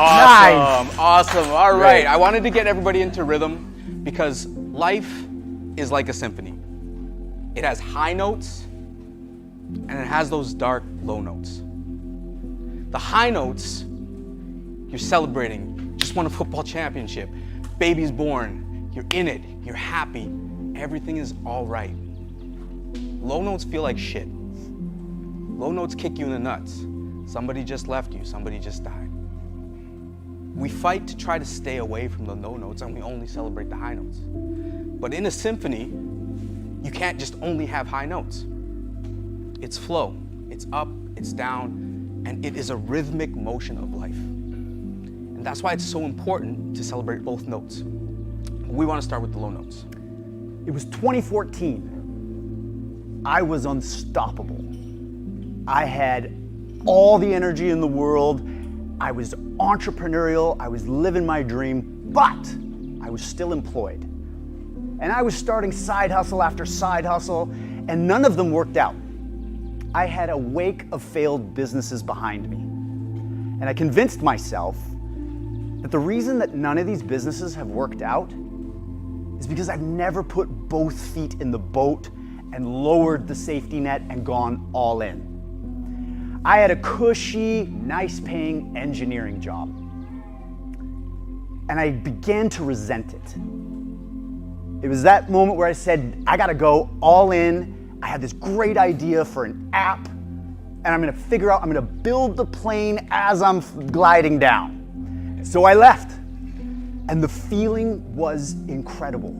Awesome, awesome. All right, I wanted to get everybody into rhythm because life is like a symphony. It has high notes and it has those dark low notes. The high notes, you're celebrating, you just won a football championship, baby's born, you're in it, you're happy, everything is all right. Low notes feel like shit. Low notes kick you in the nuts. Somebody just left you, somebody just died. We fight to try to stay away from the low notes and we only celebrate the high notes. But in a symphony, you can't just only have high notes. It's flow, it's up, it's down, and it is a rhythmic motion of life. And that's why it's so important to celebrate both notes. We want to start with the low notes. It was 2014. I was unstoppable. I had all the energy in the world. I was entrepreneurial. I was living my dream, but I was still employed. And I was starting side hustle after side hustle, and none of them worked out. I had a wake of failed businesses behind me. And I convinced myself that the reason that none of these businesses have worked out is because I've never put both feet in the boat and lowered the safety net and gone all in. I had a cushy, nice-paying engineering job. And I began to resent it. It was that moment where I said, I gotta go all in. I had this great idea for an app, and I'm gonna build the plane as I'm gliding down. So I left, and the feeling was incredible.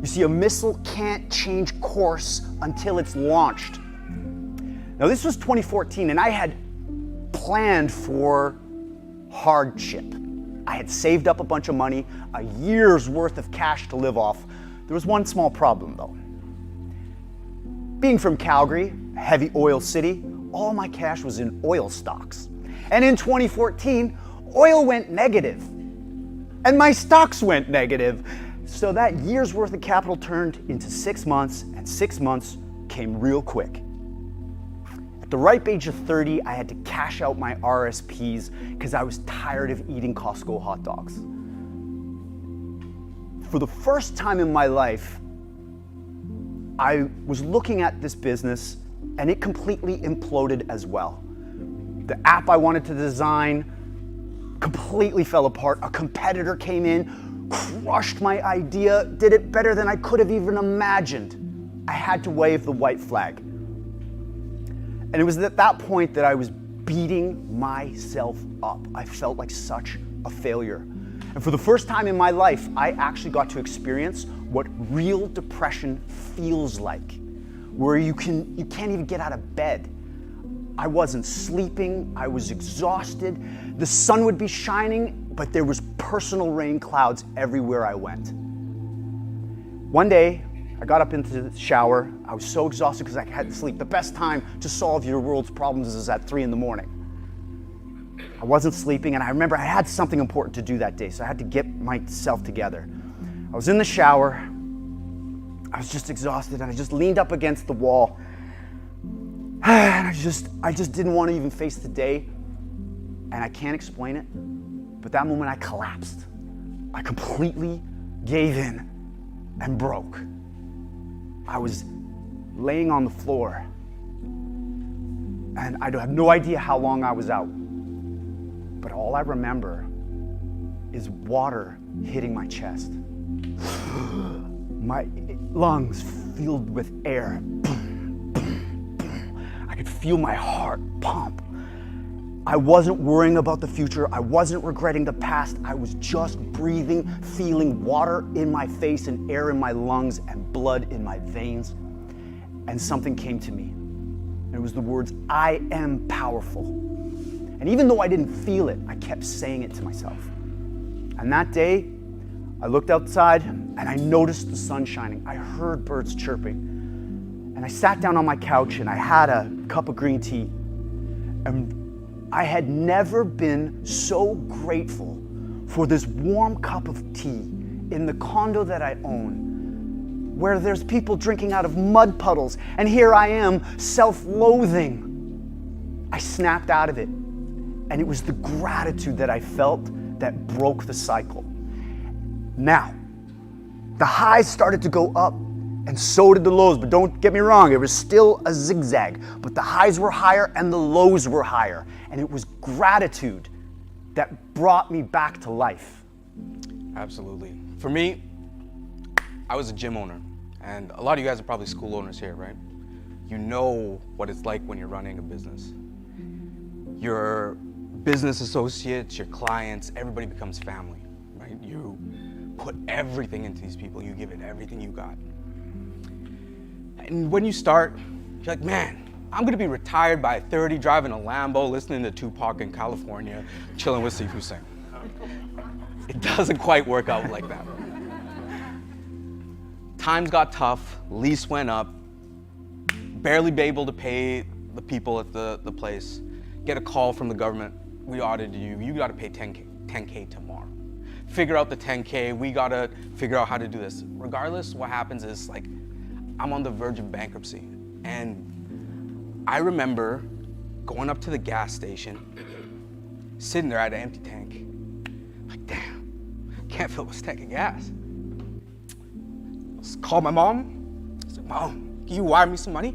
You see, a missile can't change course until it's launched. Now, this was 2014, and I had planned for hardship. I had saved up a bunch of money, a year's worth of cash to live off. There was one small problem, though. Being from Calgary, a heavy oil city, all my cash was in oil stocks. And in 2014, oil went negative, and my stocks went negative. So that year's worth of capital turned into 6 months, and 6 months came real quick. At the ripe age of 30, I had to cash out my RSPs because I was tired of eating Costco hot dogs. For the first time in my life, I was looking at this business and it completely imploded as well. The app I wanted to design completely fell apart. A competitor came in, crushed my idea, did it better than I could have even imagined. I had to wave the white flag. And it was at that point that I was beating myself up. I felt like such a failure. And for the first time in my life, I actually got to experience what real depression feels like, where you can't even get out of bed. I wasn't sleeping, I was exhausted. The sun would be shining, but there was personal rain clouds everywhere I went. One day, I got up into the shower. I was so exhausted because I hadn't sleep. The best time to solve your world's problems is at 3 a.m. I wasn't sleeping, and I remember I had something important to do that day, so I had to get myself together. I was in the shower. I was just exhausted, and I just leaned up against the wall. And I just didn't want to even face the day, and I can't explain it, but that moment I collapsed. I completely gave in and broke. I was laying on the floor, and I have no idea how long I was out, but all I remember is water hitting my chest. My lungs filled with air. I could feel my heart pump. I wasn't worrying about the future. I wasn't regretting the past. I was just breathing, feeling water in my face and air in my lungs and blood in my veins. And something came to me. And it was the words, I am powerful. And even though I didn't feel it, I kept saying it to myself. And that day, I looked outside and I noticed the sun shining. I heard birds chirping. And I sat down on my couch and I had a cup of green tea. And I had never been so grateful for this warm cup of tea in the condo that I own, where there's people drinking out of mud puddles, and here I am self-loathing. I snapped out of it, And it was the gratitude that I felt that broke the cycle. Now, the highs started to go up, and so did the lows, but don't get me wrong, it was still a zigzag, but the highs were higher and the lows were higher, and it was gratitude that brought me back to life. Absolutely. For me, I was a gym owner, and a lot of you guys are probably school owners here, right? You know what it's like when you're running a business. Your business associates, your clients, everybody becomes family, right? You put everything into these people, you give it everything you got. And when you start, you're like, man, I'm gonna be retired by 30, driving a Lambo, listening to Tupac in California, chilling with Steve Hussein. It doesn't quite work out like that. Times got tough, lease went up, barely be able to pay the people at the place. Get a call from the government, we audited you, you gotta pay 10K tomorrow. Figure out the 10K, we gotta figure out how to do this. Regardless, what happens is like, I'm on the verge of bankruptcy. And I remember going up to the gas station, sitting there at an empty tank. Like, damn, can't fill this tank of gas. Called my mom. I said, Mom, can you wire me some money?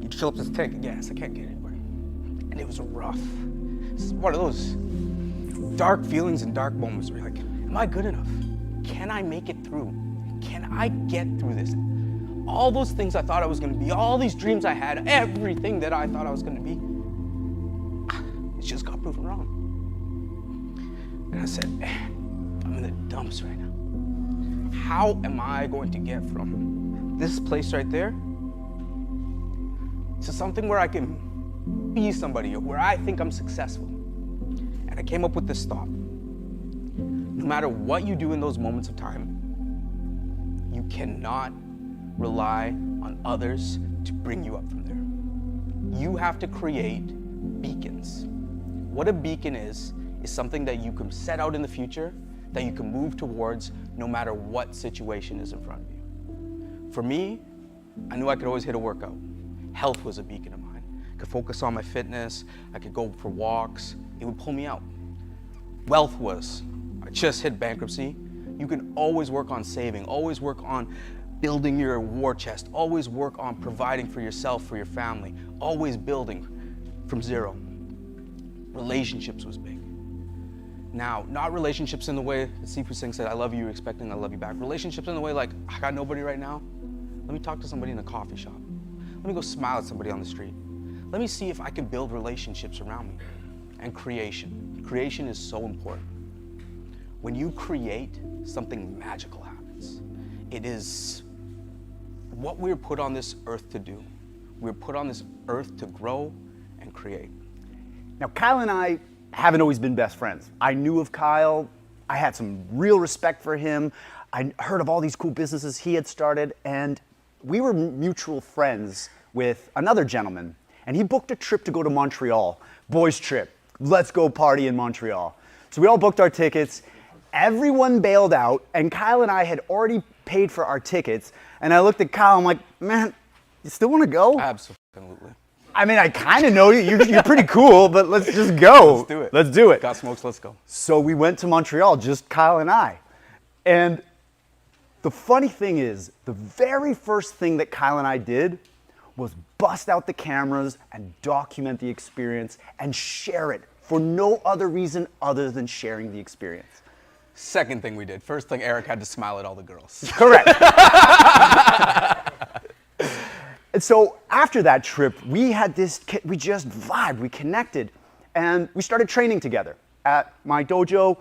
You'd fill up this tank of gas, I can't get anywhere. And it was rough. It's one of those dark feelings and dark moments where you're like, am I good enough? Can I make it through? Can I get through this? All those things I thought I was gonna be, all these dreams I had, everything that I thought I was gonna be, it just got proven wrong. And I said, man, I'm in the dumps right now. How am I going to get from this place right there to something where I can be somebody, where I think I'm successful? And I came up with this thought. No matter what you do in those moments of time, you cannot rely on others to bring you up from there. You have to create beacons. What a beacon is something that you can set out in the future, that you can move towards no matter what situation is in front of you. For me, I knew I could always hit a workout. Health was a beacon of mine. I could focus on my fitness, I could go for walks, it would pull me out. Wealth was, I just hit bankruptcy. You can always work on saving, always work on building your war chest, always work on providing for yourself, for your family, always building from zero. Relationships was big. Now, not relationships in the way that Steve Hussein said, I love you, you're expecting I love you back. Relationships in the way like, I got nobody right now. Let me talk to somebody in a coffee shop. Let me go smile at somebody on the street. Let me see if I can build relationships around me. And creation. Creation is so important. When you create, something magical happens. It is what we're put on this earth to do. We're put on this earth to grow and create. Now, Kyle and I haven't always been best friends. I knew of Kyle, I had some real respect for him. I heard of all these cool businesses he had started, and we were mutual friends with another gentleman, and he booked a trip to go to Montreal. Boys trip, let's go party in Montreal. So we all booked our tickets, everyone bailed out, and Kyle and I had already paid for our tickets, and I looked at Kyle, I'm like, man, you still wanna go? Absolutely. I mean, I kind of know you. You're pretty cool, but let's just go. Let's do it. Let's do it. Got smokes, let's go. So we went to Montreal, just Kyle and I. And the funny thing is, the very first thing that Kyle and I did was bust out the cameras and document the experience and share it for no other reason other than sharing the experience. Second thing we did. First thing, Eric had to smile at all the girls. Correct. And so after that trip, we just vibed, we connected, and we started training together. At my dojo,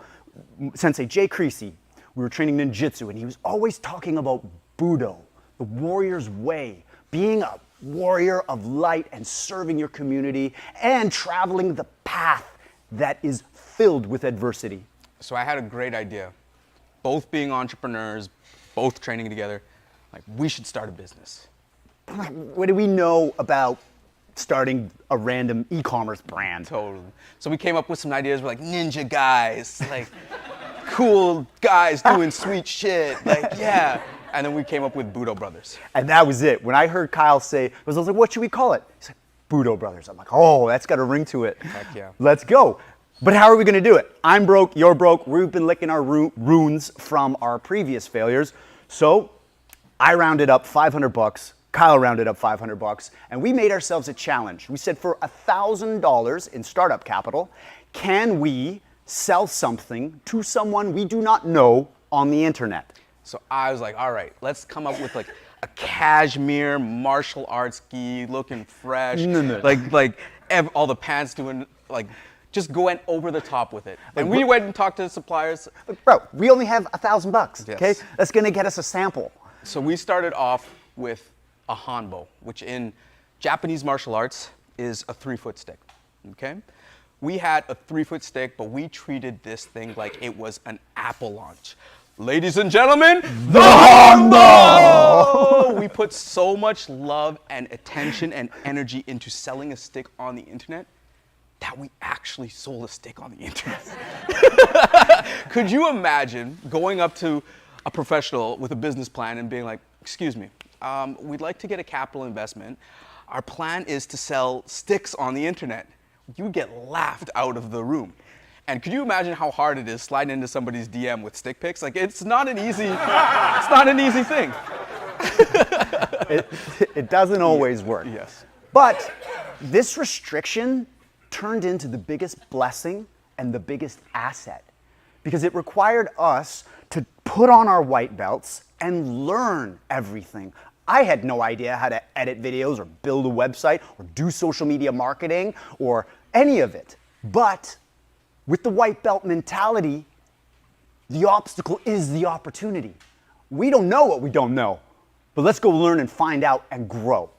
Sensei Jay Creasy, we were training ninjutsu, and he was always talking about Budo, the warrior's way, being a warrior of light and serving your community and traveling the path that is filled with adversity. So I had a great idea. Both being entrepreneurs, both training together, like we should start a business. What do we know about starting a random e-commerce brand? Totally. So we came up with some ideas. We're like ninja guys, like cool guys doing sweet shit, like yeah. And then we came up with Budo Brothers. And that was it. When I heard Kyle say, I was like, what should we call it? He's like, Budo Brothers. I'm like, oh, that's got a ring to it. Heck yeah. Let's go. But how are we going to do it? I'm broke, you're broke. We've been licking our runes from our previous failures. So I rounded up 500 bucks. Kyle rounded up 500 bucks. And we made ourselves a challenge. We said for $1,000 in startup capital, can we sell something to someone we do not know on the internet? So I was like, all right, let's come up with like a cashmere martial arts gi looking fresh. No. All the pants doing like, just go went over the top with it. And we went and talked to the suppliers. Bro, we only have $1,000, Yes. okay? That's gonna get us a sample. So we started off with a hanbo, which in Japanese martial arts is a 3-foot stick, okay? We had a 3-foot stick, but we treated this thing like it was an apple launch. Ladies and gentlemen, the hanbo! We put so much love and attention and energy into selling a stick on the internet that we actually sold a stick on the internet. Could you imagine going up to a professional with a business plan and being like, excuse me, we'd like to get a capital investment. Our plan is to sell sticks on the internet. You get laughed out of the room. And could you imagine how hard it is sliding into somebody's DM with stick pics? Like, it's not an easy thing. It doesn't always work. Yes. But this restriction turned into the biggest blessing and the biggest asset because it required us to put on our white belts and learn everything. I had no idea how to edit videos or build a website or do social media marketing or any of it. But with the white belt mentality, the obstacle is the opportunity. We don't know what we don't know, but let's go learn and find out and grow.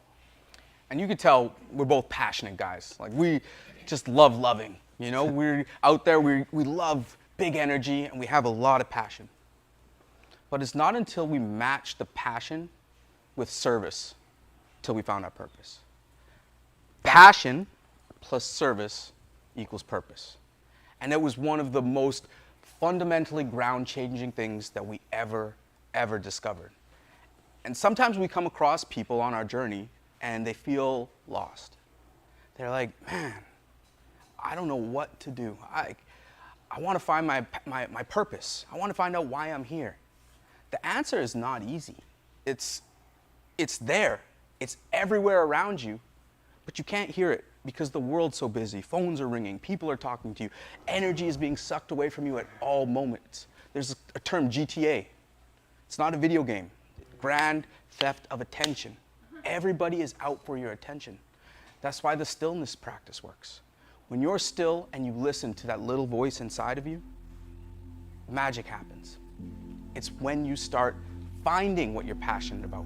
And you could tell we're both passionate guys. Like, we just love loving, you know? We're out there, we love big energy, and we have a lot of passion. But it's not until we match the passion with service till we found our purpose. Passion plus service equals purpose. And it was one of the most fundamentally ground-changing things that we ever discovered. And sometimes we come across people on our journey and they feel lost. They're like, man, I don't know what to do. I want to find my purpose. I want to find out why I'm here. The answer is not easy. It's there. It's everywhere around you, but you can't hear it because the world's so busy. Phones are ringing. People are talking to you. Energy is being sucked away from you at all moments. There's a term, GTA. It's not a video game. Grand theft of attention. Everybody is out for your attention. That's why the stillness practice works. When you're still and you listen to that little voice inside of you, magic happens. It's when you start finding what you're passionate about.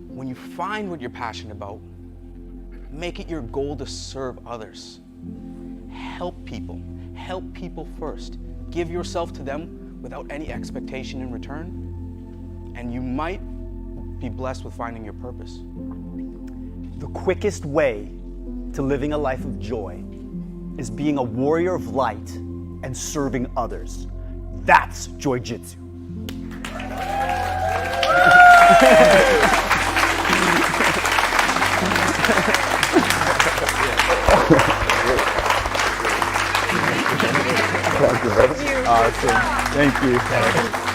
When you find what you're passionate about, make it your goal to serve others. Help people first. Give yourself to them without any expectation in return, and you might be blessed with finding your purpose. The quickest way to living a life of joy is being a warrior of light and serving others. That's Joy-Jitsu. Awesome. Thank you.